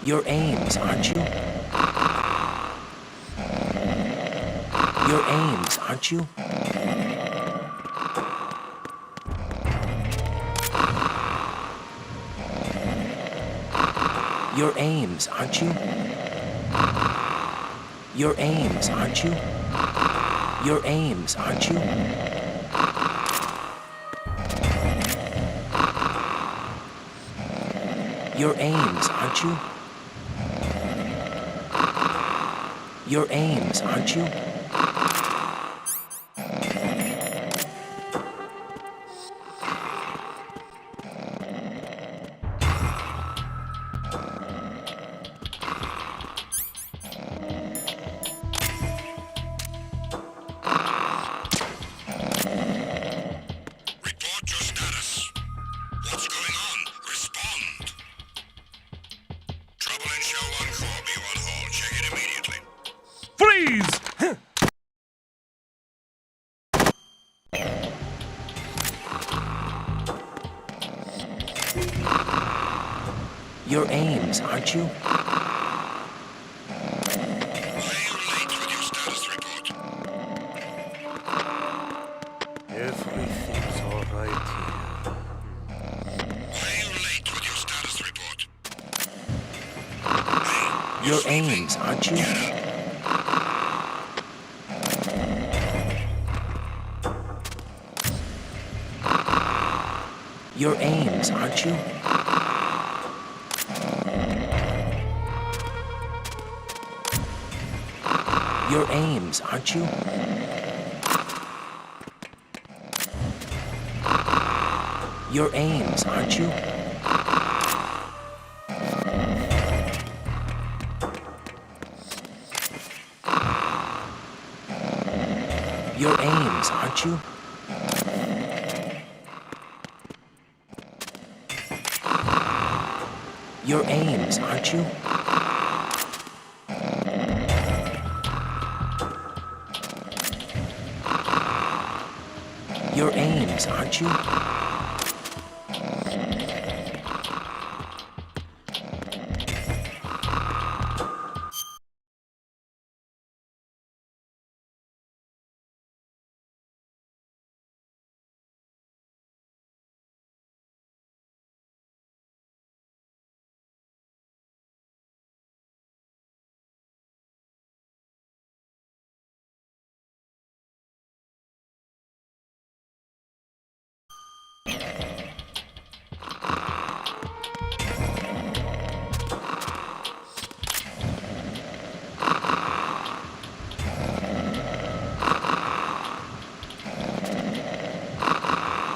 Your aims, aren't you? Your aims, aren't you? Your aims, aren't you? Your aims, aren't you? Your aims, aren't you? Your aims, aren't you? Your aims, aren't you? Report your status. What's going on? Respond. Trouble in Shell 1 Core, B1 Hall. Check it immediately. Freeze! Your aims, aren't you? Why are you late with your status report? Everything's all right here. Why are you late with your status report? Your aims, aren't you? Your aims, aren't you? Your aims, aren't you? Your aims, aren't you? Your aims, aren't you? Your aims, aren't you?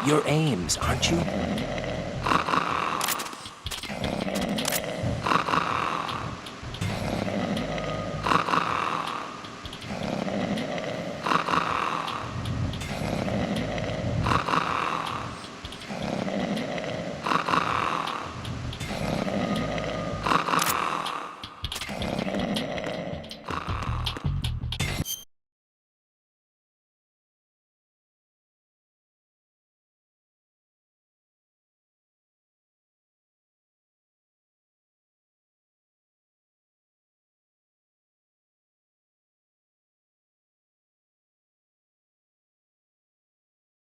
Your aims, aren't you?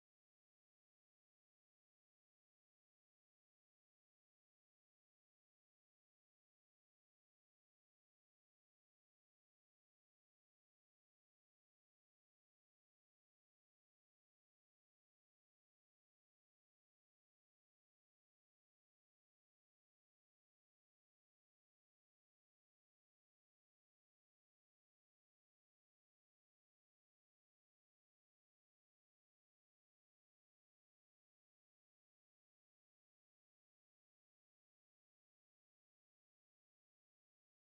Your aims, aren't you?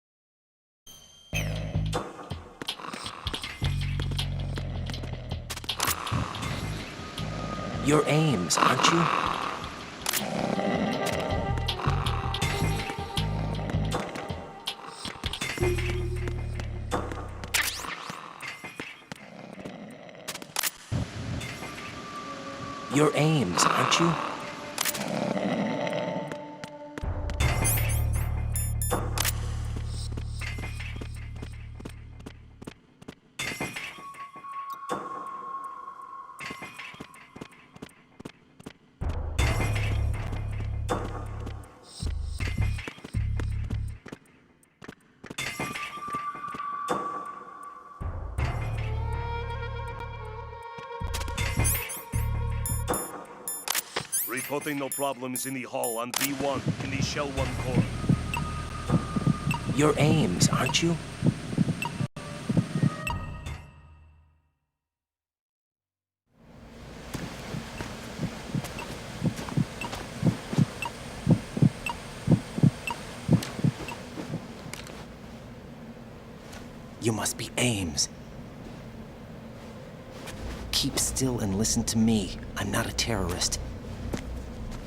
Your aims, aren't you? Your aims, aren't you? Reporting no problems in the hall on B1 in the Shell 1 core. You're Ames, aren't you? You must be Ames. Keep still and listen to me. I'm not a terrorist.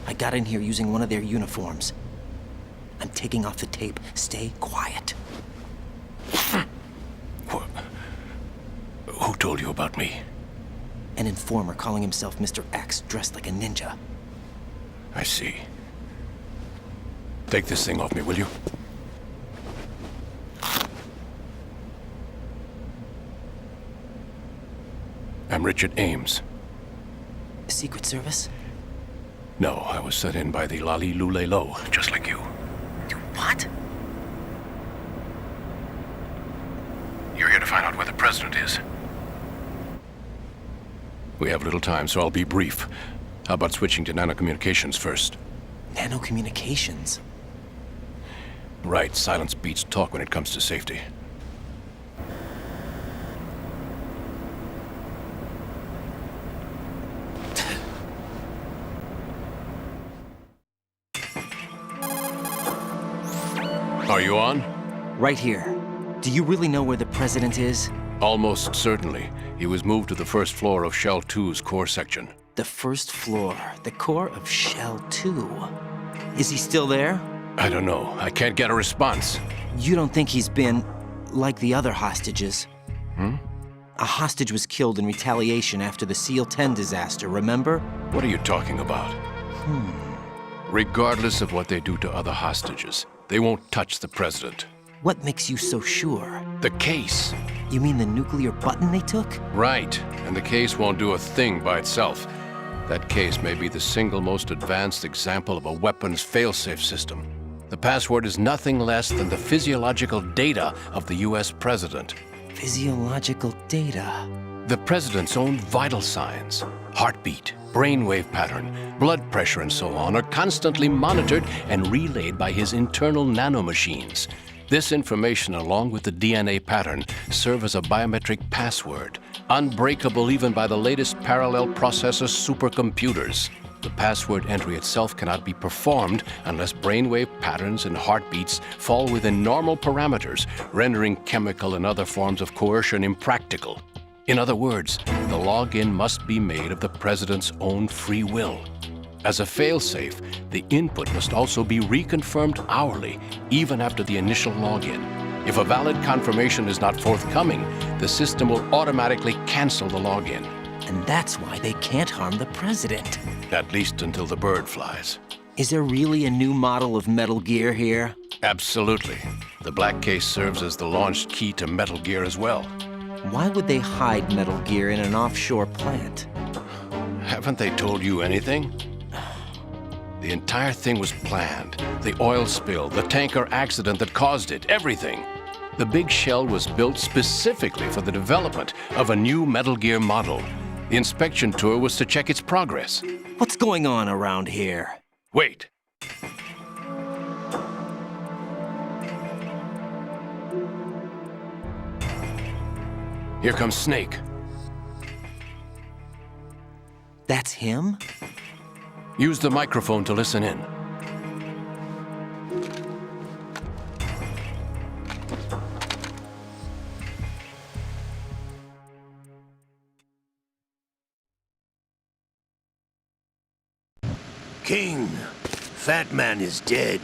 I got in here using one of their uniforms. I'm taking off the tape. Stay quiet. Who told you about me? An informer calling himself Mr. X, dressed like a ninja. I see. Take this thing off me, will you? I'm Richard Ames. Secret Service? No, I was sent in by the Lali Lule Lo, just like you. You what? You're here to find out where the president is. We have little time, so I'll be brief. How about switching to nanocommunications first? Nanocommunications? Right, silence beats talk when it comes to safety. Are you on? Right here. Do you really know where the president is? Almost certainly. He was moved to the first floor of Shell 2's core section. The first floor, the core of Shell 2. Is he still there? I don't know. I can't get a response. You don't think he's been like the other hostages? A hostage was killed in retaliation after the SEAL 10 disaster, remember? What are you talking about? Regardless of what they do to other hostages, they won't touch the president. What makes you so sure? The case. You mean the nuclear button they took? Right. And the case won't do a thing by itself. That case may be the single most advanced example of a weapons failsafe system. The password is nothing less than the physiological data of the US president. Physiological data? The president's own vital signs, heartbeat, brainwave pattern, blood pressure, and so on, are constantly monitored and relayed by his internal nanomachines. This information, along with the DNA pattern, serve as a biometric password, unbreakable even by the latest parallel processor supercomputers. The password entry itself cannot be performed unless brainwave patterns and heartbeats fall within normal parameters, rendering chemical and other forms of coercion impractical. In other words, the login must be made of the president's own free will. As a failsafe, the input must also be reconfirmed hourly, even after the initial login. If a valid confirmation is not forthcoming, the system will automatically cancel the login. And that's why they can't harm the president. At least until the bird flies. Is there really a new model of Metal Gear here? Absolutely. The black case serves as the launch key to Metal Gear as well. Why would they hide Metal Gear in an offshore plant? Haven't they told you anything? The entire thing was planned. The oil spill, the tanker accident that caused it, everything. The big shell was built specifically for the development of a new Metal Gear model. The inspection tour was to check its progress. What's going on around here? Wait. Here comes Snake. That's him? Use the microphone to listen in. King, Fat Man is dead.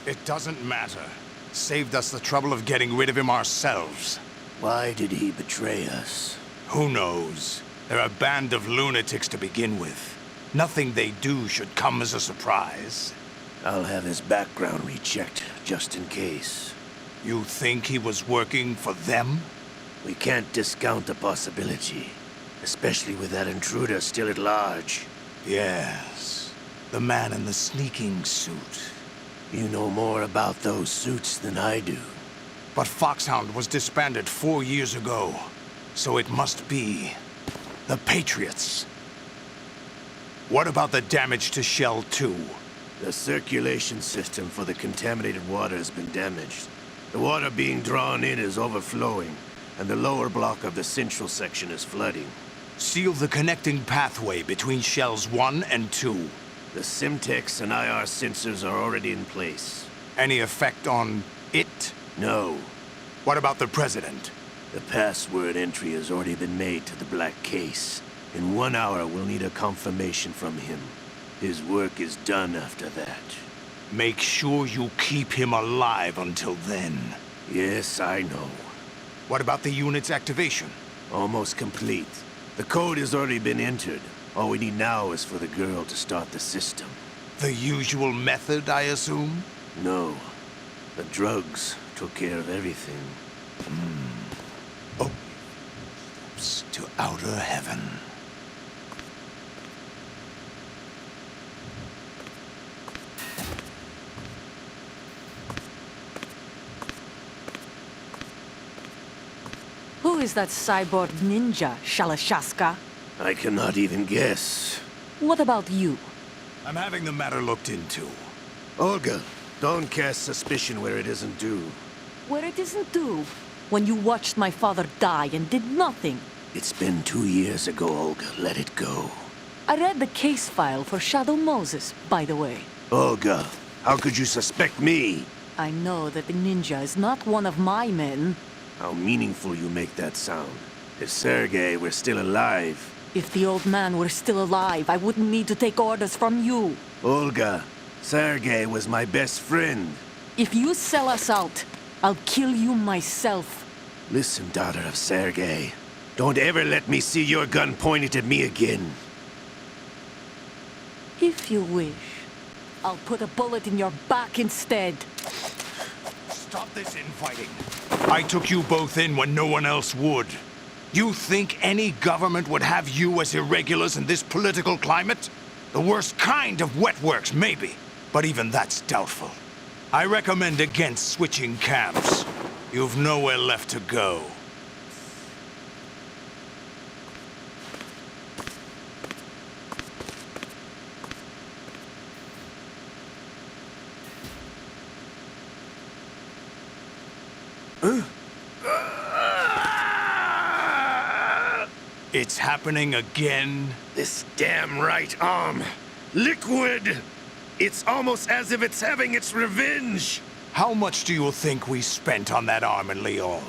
It doesn't matter. Saved us the trouble of getting rid of him ourselves. Why did he betray us? Who knows? They're a band of lunatics to begin with. Nothing they do should come as a surprise. I'll have his background rechecked, just in case. You think he was working for them? We can't discount the possibility, especially with that intruder still at large. Yes. The man in the sneaking suit. You know more about those suits than I do. But Foxhound was disbanded 4 years ago, so it must be the Patriots. What about the damage to Shell 2? The circulation system for the contaminated water has been damaged. The water being drawn in is overflowing, and the lower block of the central section is flooding. Seal the connecting pathway between Shells 1 and 2. The Simtex and IR sensors are already in place. Any effect on it? No. What about the President? The password entry has already been made to the black case. In 1 hour, we'll need a confirmation from him. His work is done after that. Make sure you keep him alive until then. Yes, I know. What about the unit's activation? Almost complete. The code has already been entered. All we need now is for the girl to start the system. The usual method, I assume? No. The drugs took care of everything. Oh. Steps to outer heaven. Who is that cyborg ninja, Shalashaska? I cannot even guess. What about you? I'm having the matter looked into. Olga, don't cast suspicion where it isn't due. Where it isn't due. When you watched my father die and did nothing. It's been 2 years ago, Olga. Let it go. I read the case file for Shadow Moses, by the way. Olga, how could you suspect me? I know that the ninja is not one of my men. How meaningful you make that sound. If Sergei were still alive... If the old man were still alive, I wouldn't need to take orders from you. Olga, Sergei was my best friend. If you sell us out, I'll kill you myself. Listen, daughter of Sergei. Don't ever let me see your gun pointed at me again. If you wish, I'll put a bullet in your back instead. Stop this infighting. I took you both in when no one else would. You think any government would have you as irregulars in this political climate? The worst kind of wet works, maybe. But even that's doubtful. I recommend against switching camps. You've nowhere left to go. It's happening again? This damn right arm. Liquid! It's almost as if it's having its revenge. How much do you think we spent on that arm in Lyon?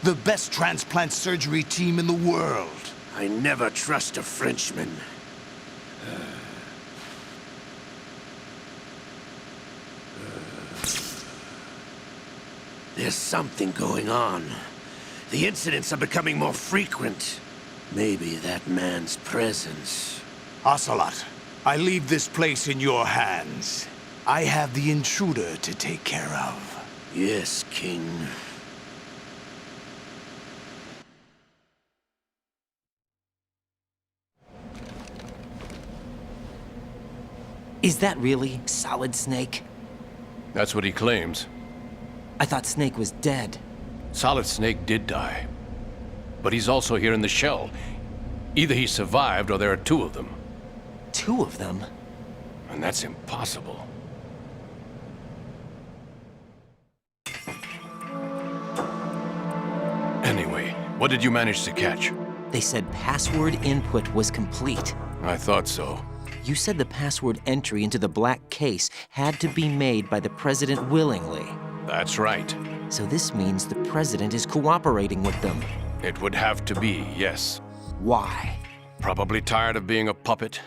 The best transplant surgery team in the world. I never trust a Frenchman. There's something going on. The incidents are becoming more frequent. Maybe that man's presence. Ocelot, I leave this place in your hands. I have the intruder to take care of. Yes, King. Is that really Solid Snake? That's what he claims. I thought Snake was dead. Solid Snake did die. But he's also here in the shell. Either he survived or there are two of them. Two of them? And that's impossible. Anyway, what did you manage to catch? They said password input was complete. I thought so. You said the password entry into the black case had to be made by the president willingly. That's right. So this means the president is cooperating with them. It would have to be, yes. Why? Probably tired of being a puppet,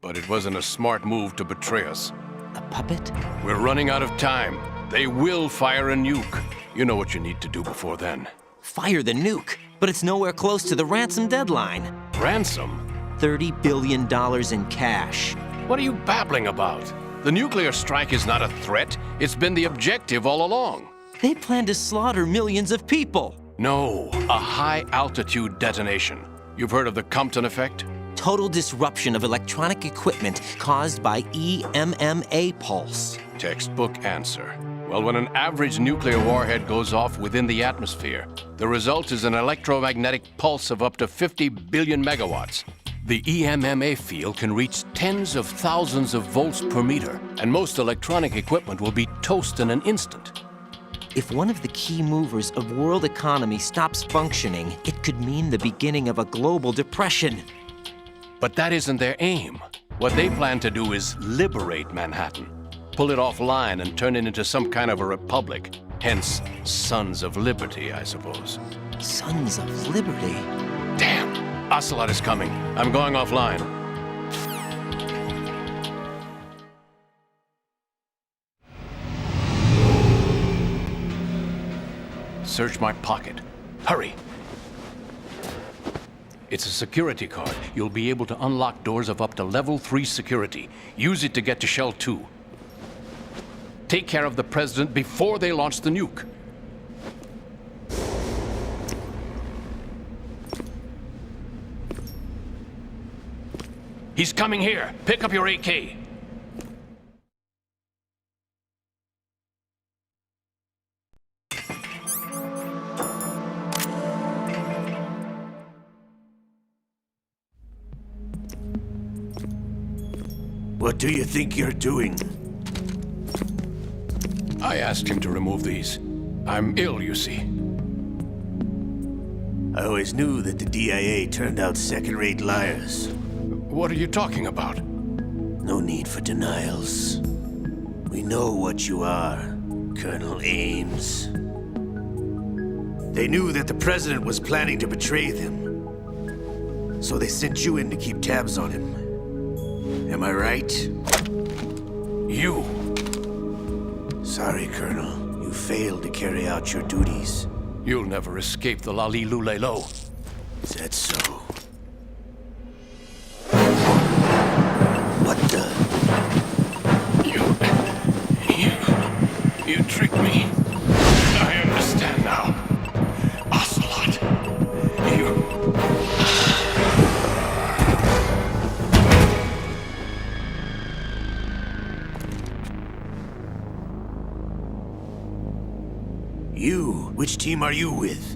but it wasn't a smart move to betray us. A puppet? We're running out of time. They will fire a nuke. You know what you need to do before then. Fire the nuke, but it's nowhere close to the ransom deadline. Ransom? $30 billion in cash. What are you babbling about? The nuclear strike is not a threat. It's been the objective all along. They plan to slaughter millions of people. No, a high-altitude detonation. You've heard of the Compton effect? Total disruption of electronic equipment caused by EMMA pulse. Textbook answer. Well, when an average nuclear warhead goes off within the atmosphere, the result is an electromagnetic pulse of up to 50 billion megawatts. The EMMA field can reach tens of thousands of volts per meter, and most electronic equipment will be toast in an instant. If one of the key movers of world economy stops functioning, it could mean the beginning of a global depression. But that isn't their aim. What they plan to do is liberate Manhattan, pull it offline and turn it into some kind of a republic. Hence, Sons of Liberty, I suppose. Sons of Liberty? Damn! Ocelot is coming. I'm going offline. Search my pocket. Hurry! It's a security card. You'll be able to unlock doors of up to level 3 security. Use it to get to Shell 2. Take care of the President before they launch the nuke. He's coming here. Pick up your AK. What do you think you're doing? I asked him to remove these. I'm ill, you see. I always knew that the DIA turned out second-rate liars. What are you talking about? No need for denials. We know what you are, Colonel Ames. They knew that the President was planning to betray them. So they sent you in to keep tabs on him. Am I right? You! Sorry, Colonel. You failed to carry out your duties. You'll never escape the Lali Lulelo. Is that so? What the? You tricked me. I understand now. Ocelot, You? Which team are you with?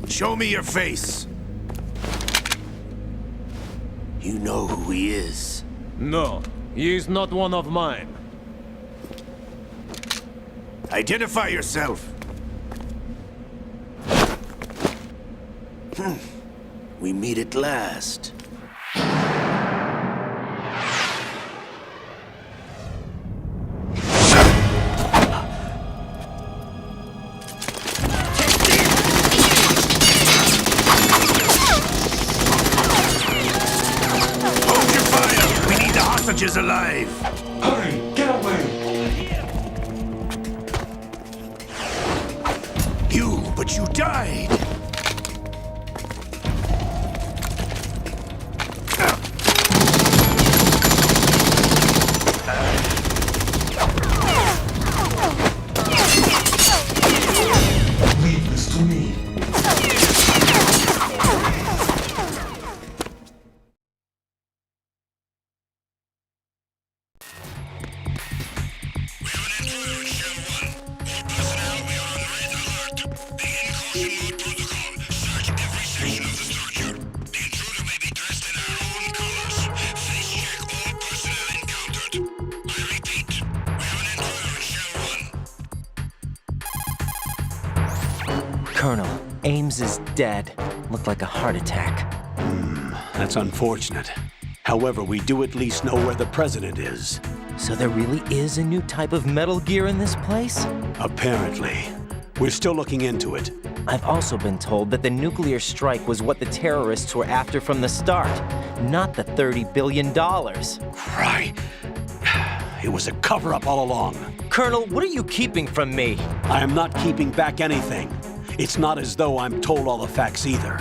Show me your face. You know who he is. No, he is not one of mine. Identify yourself. We meet at last. Hold your fire! We need the hostages alive! Hurry, get away! But you died! Leave this to me. Colonel, Ames is dead. Looked like a heart attack. That's unfortunate. However, we do at least know where the President is. So there really is a new type of Metal Gear in this place? Apparently. We're still looking into it. I've also been told that the nuclear strike was what the terrorists were after from the start, not the $30 billion. Right. It was a cover-up all along. Colonel, what are you keeping from me? I am not keeping back anything. It's not as though I'm told all the facts either.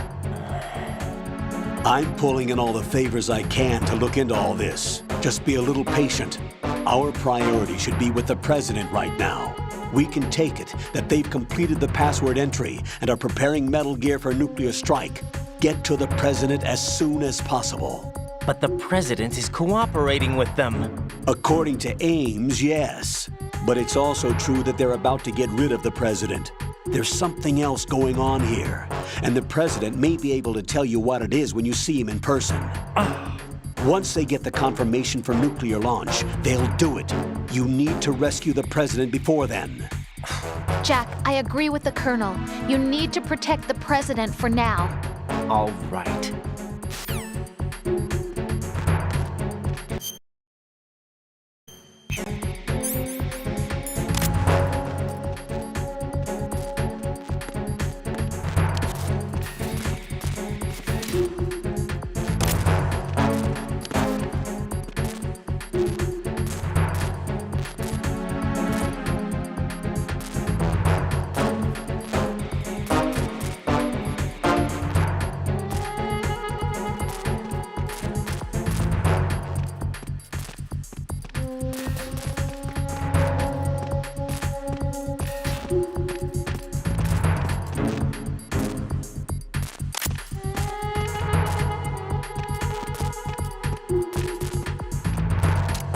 I'm pulling in all the favors I can to look into all this. Just be a little patient. Our priority should be with the President right now. We can take it that they've completed the password entry and are preparing Metal Gear for nuclear strike. Get to the President as soon as possible. But the President is cooperating with them. According to Ames, yes. But it's also true that they're about to get rid of the President. There's something else going on here, and the president may be able to tell you what it is when you see him in person. Once they get the confirmation for nuclear launch, they'll do it. You need to rescue the president before then. Jack, I agree with the Colonel. You need to protect the president for now. All right.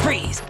Freeze!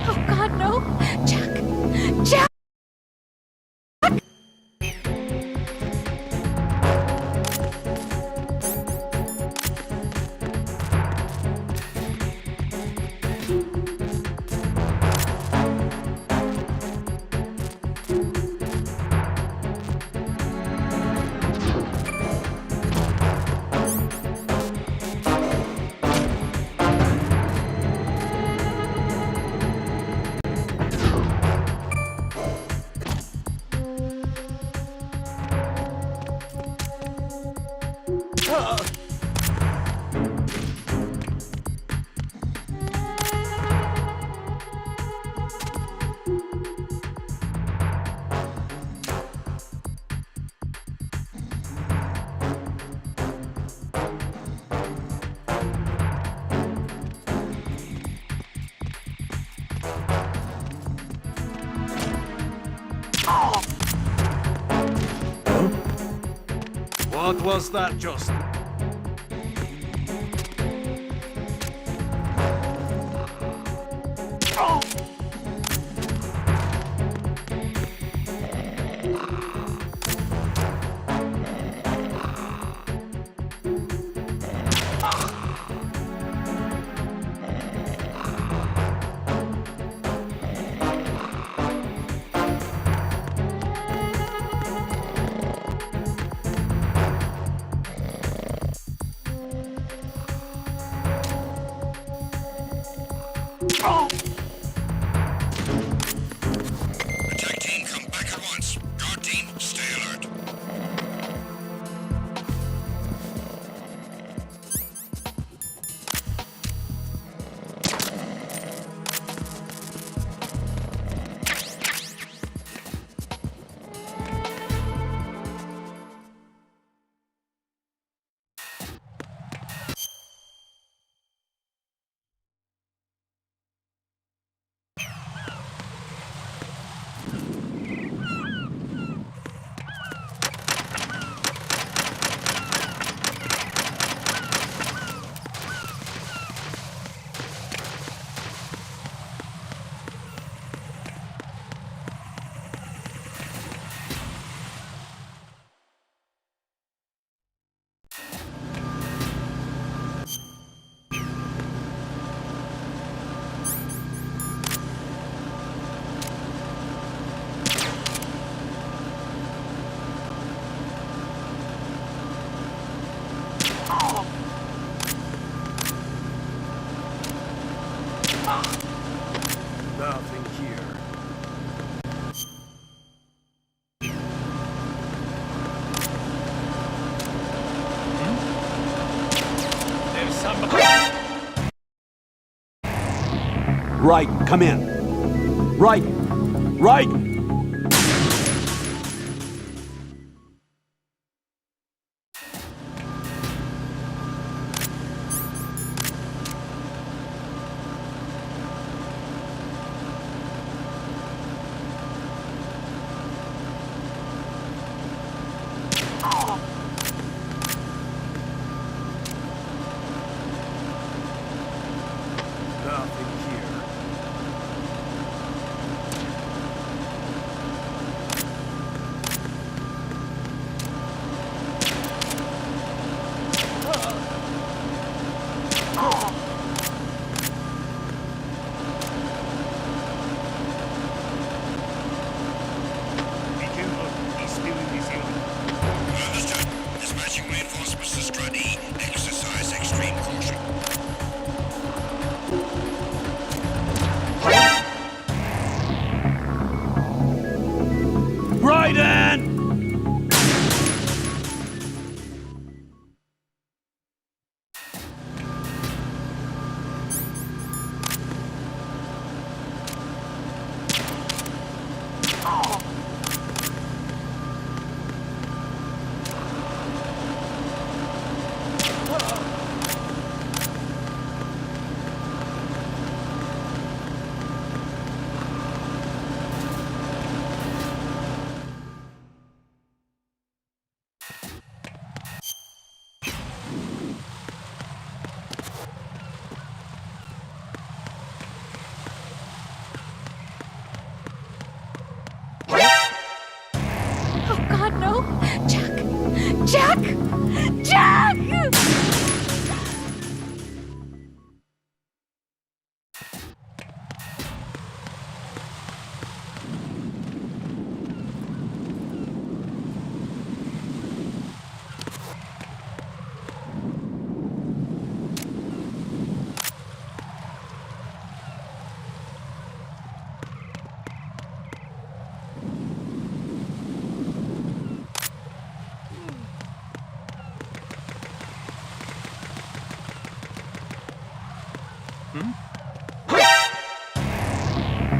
Oh God, no! Jack! Jack! What was that just? Nothing here. There's somebody. Right, come in. Right, right. Nothing here. Be careful. He's still in this area. Understood. Dispatching reinforcements to Strut E. Exercise extreme caution. Right in! Oh God, no! Jack! Jack! Jack!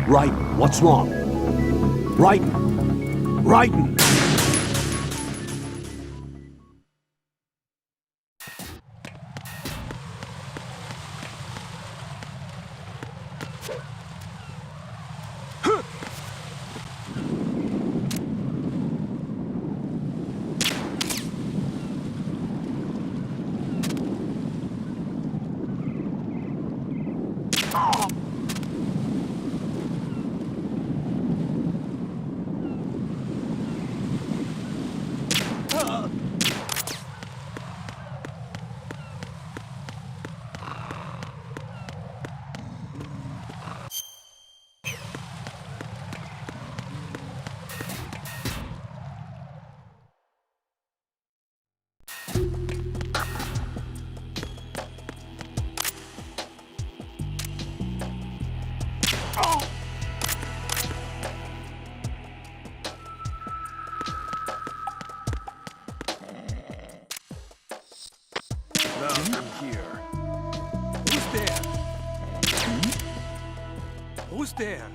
Right, what's wrong? Right, right. Nothing here. Who's there? Who's there?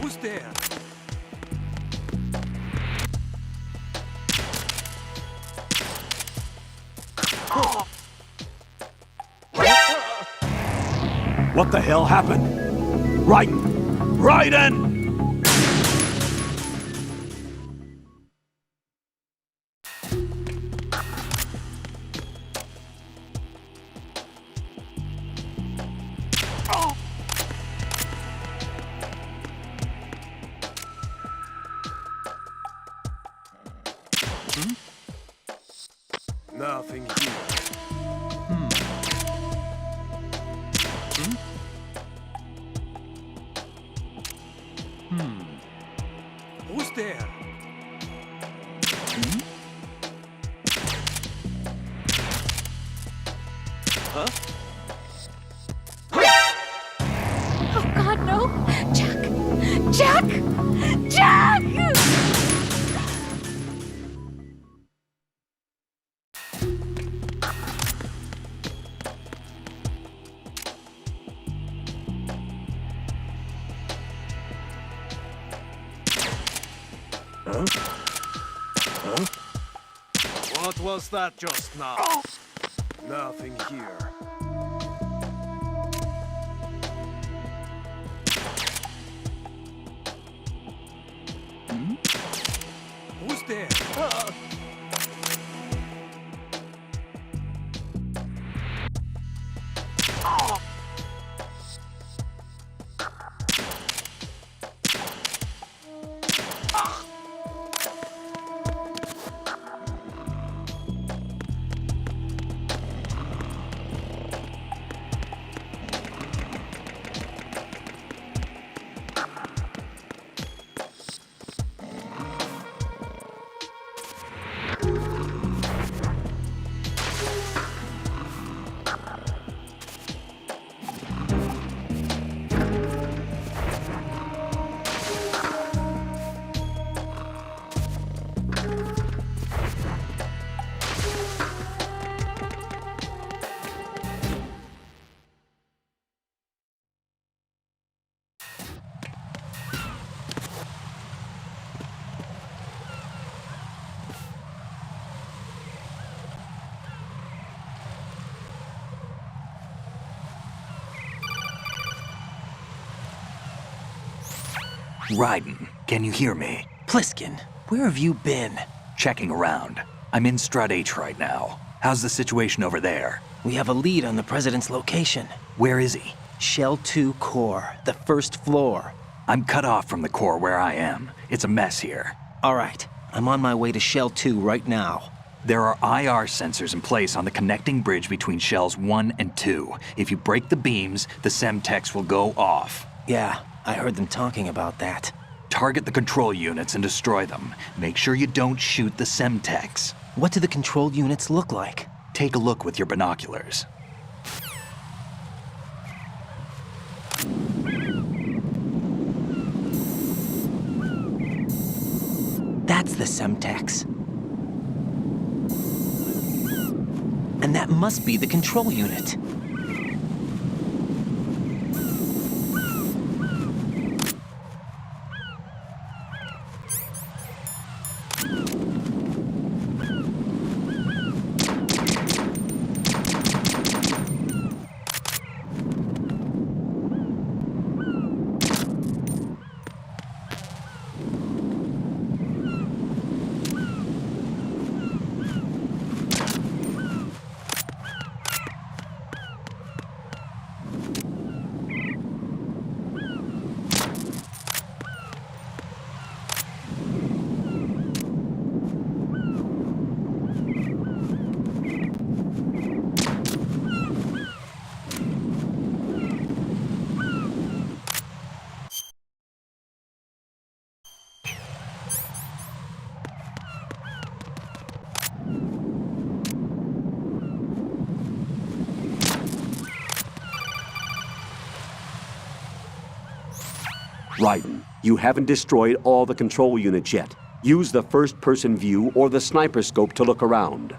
Who's there? What the hell happened? Raiden! Nothing here. Who's there? Oh God, no! Jack! Jack! Jack! What was that just now? Nothing here. Who's there? Raiden, can you hear me? Pliskin, where have you been? Checking around. I'm in Strut H right now. How's the situation over there? We have a lead on the president's location. Where is he? Shell 2 core, the first floor. I'm cut off from the core where I am. It's a mess here. All right, I'm on my way to Shell 2 right now. There are IR sensors in place on the connecting bridge between Shells 1 and 2. If you break the beams, the Semtex will go off. Yeah, I heard them talking about that. Target the control units and destroy them. Make sure you don't shoot the Semtex. What do the control units look like? Take a look with your binoculars. That's the Semtex. And that must be the control unit. Raiden, you haven't destroyed all the control units yet. Use the first-person view or the sniper scope to look around.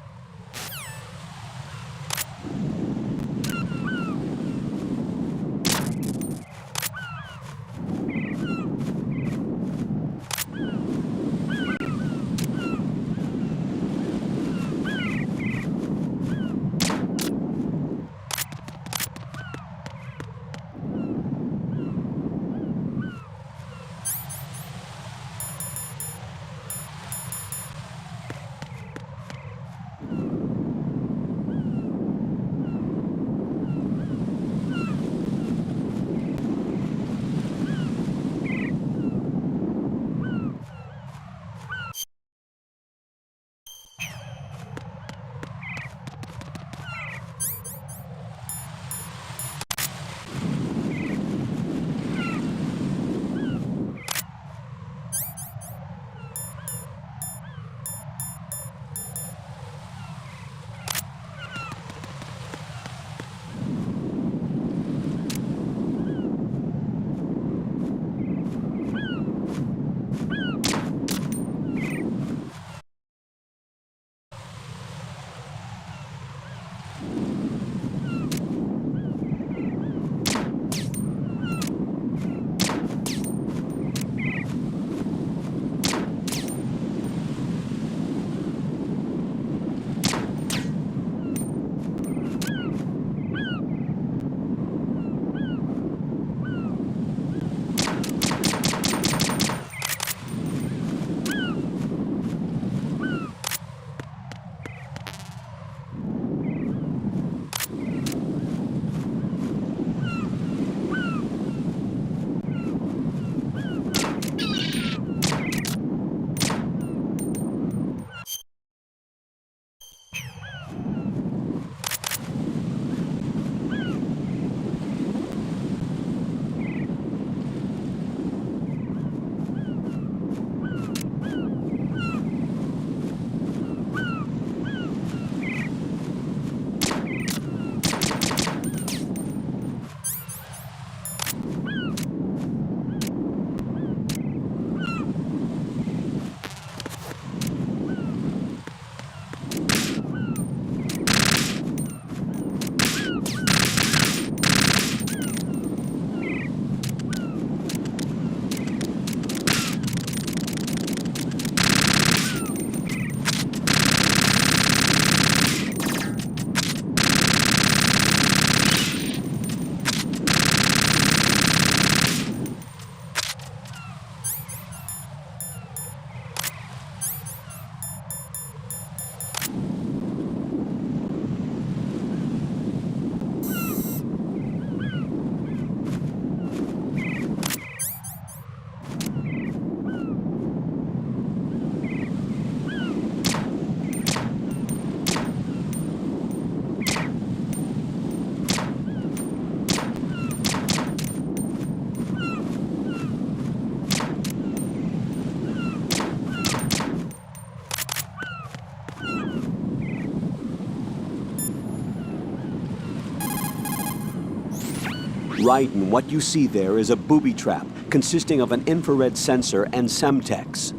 Raiden, what you see there is a booby trap consisting of an infrared sensor and Semtex.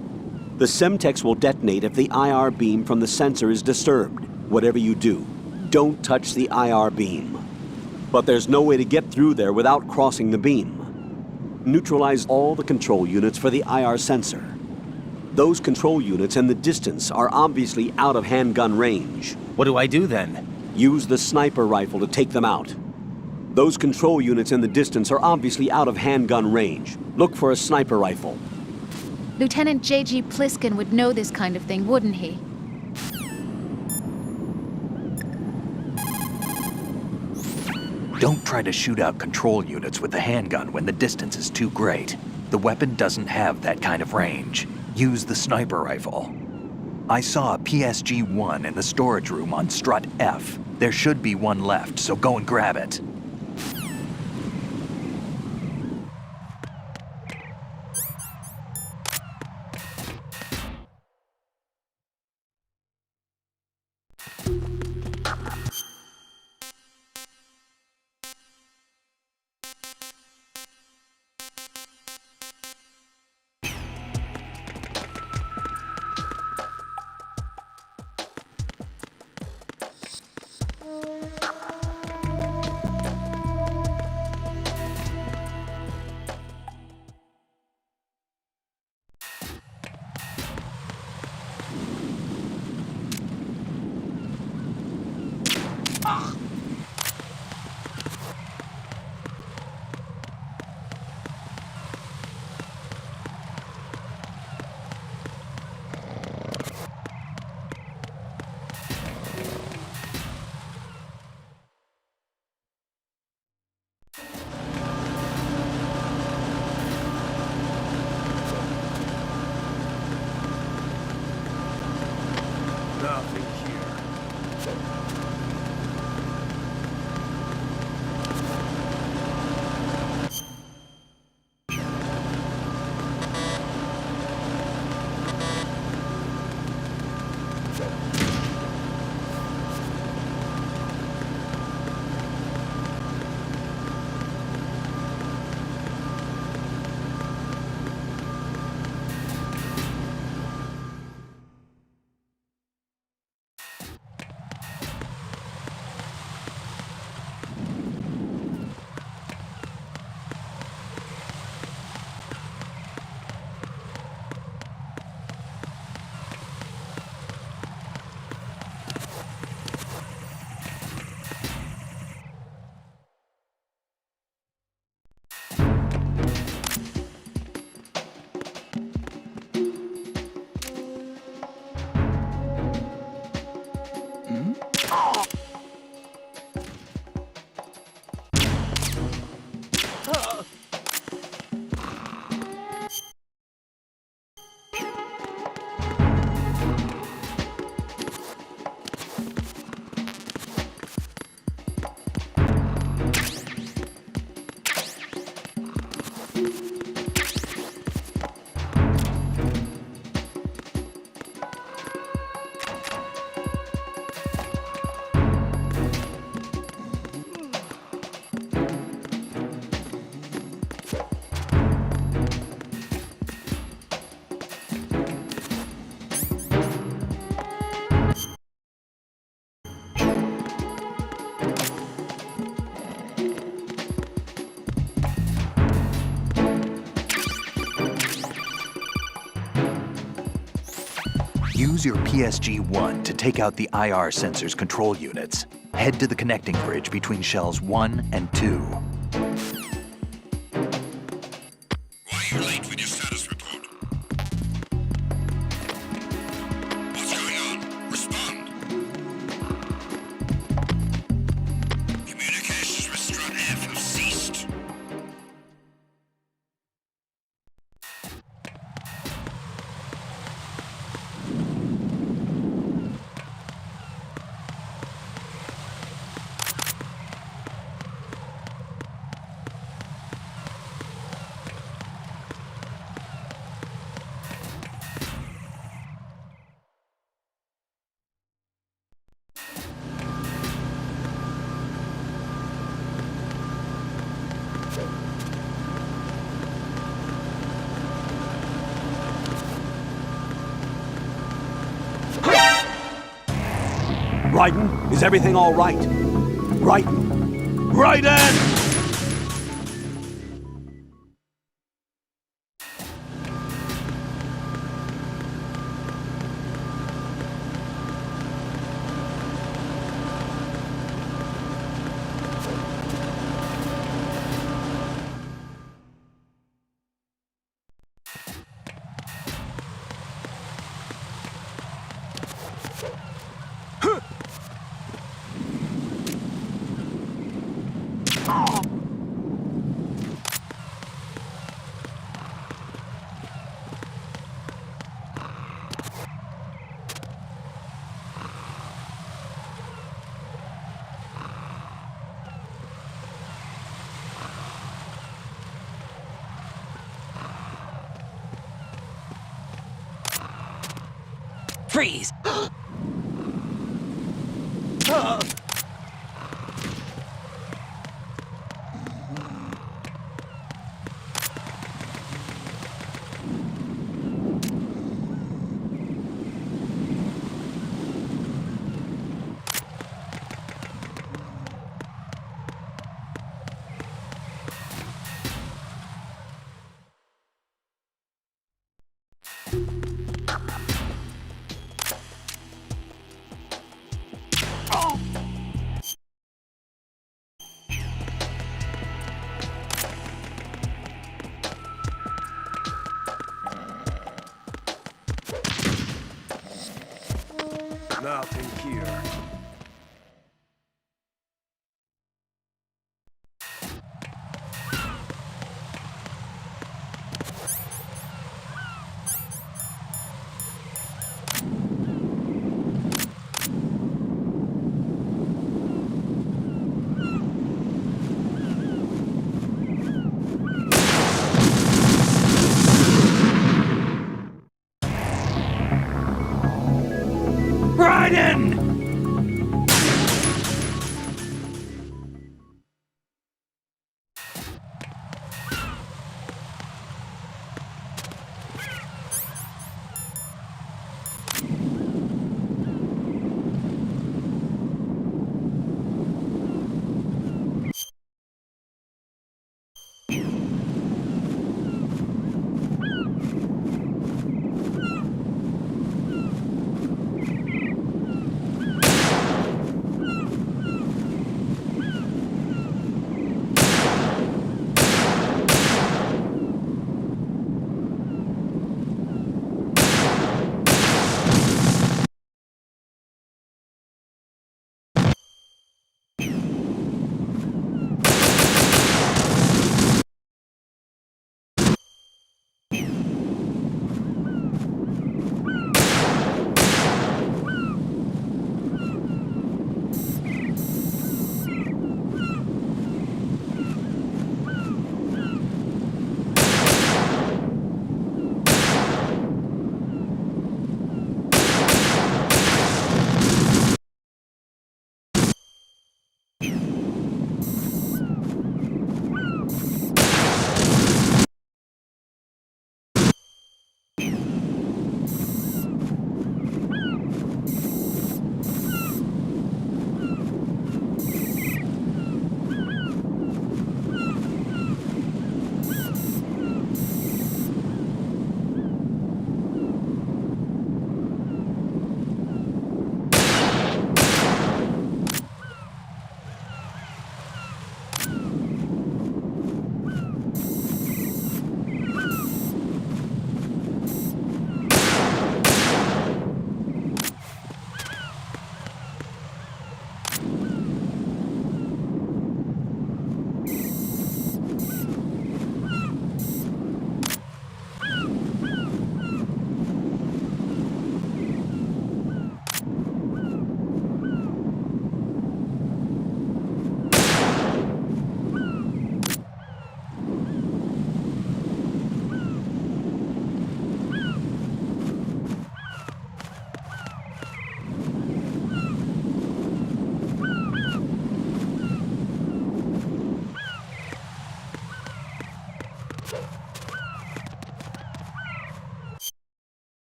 The Semtex will detonate if the IR beam from the sensor is disturbed. Whatever you do, don't touch the IR beam. But there's no way to get through there without crossing the beam. Neutralize all the control units for the IR sensor. Those control units and the distance are obviously out of handgun range. What do I do then? Use the sniper rifle to take them out. Those control units in the distance are obviously out of handgun range. Look for a sniper rifle. Lieutenant J.G. Pliskin would know this kind of thing, wouldn't he? Don't try to shoot out control units with the handgun when the distance is too great. The weapon doesn't have that kind of range. Use the sniper rifle. I saw a PSG-1 in the storage room on strut F. There should be one left, so go and grab it. Nothing here. Use your PSG-1 to take out the IR sensor's control units. Head to the connecting bridge between shells 1 and 2. Why are you late with your status report? What's going on? Respond. Communications with Strut F have ceased. Raiden, is everything all right? Raiden! Raiden! Freeze! Nothing here. Raiden!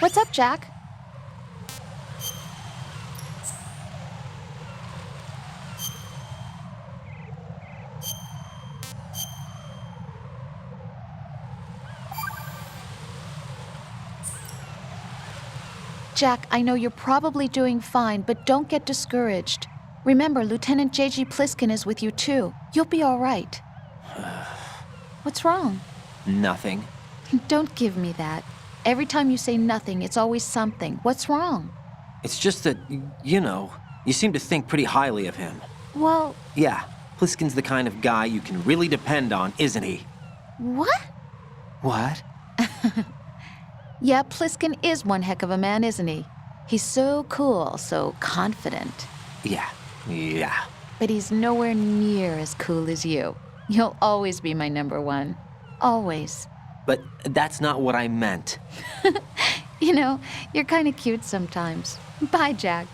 What's up, Jack? Jack, I know you're probably doing fine, but don't get discouraged. Remember, Lieutenant J.G. Pliskin is with you too. You'll be all right. What's wrong? Nothing. Don't give me that. Every time you say nothing, it's always something. What's wrong? It's just that, you seem to think pretty highly of him. Well... Yeah, Pliskin's the kind of guy you can really depend on, isn't he? What? What? Yeah, Pliskin is one heck of a man, isn't he? He's so cool, so confident. Yeah. But he's nowhere near as cool as you. You'll always be my number one. Always. But that's not what I meant. You're kind of cute sometimes. Bye, Jack.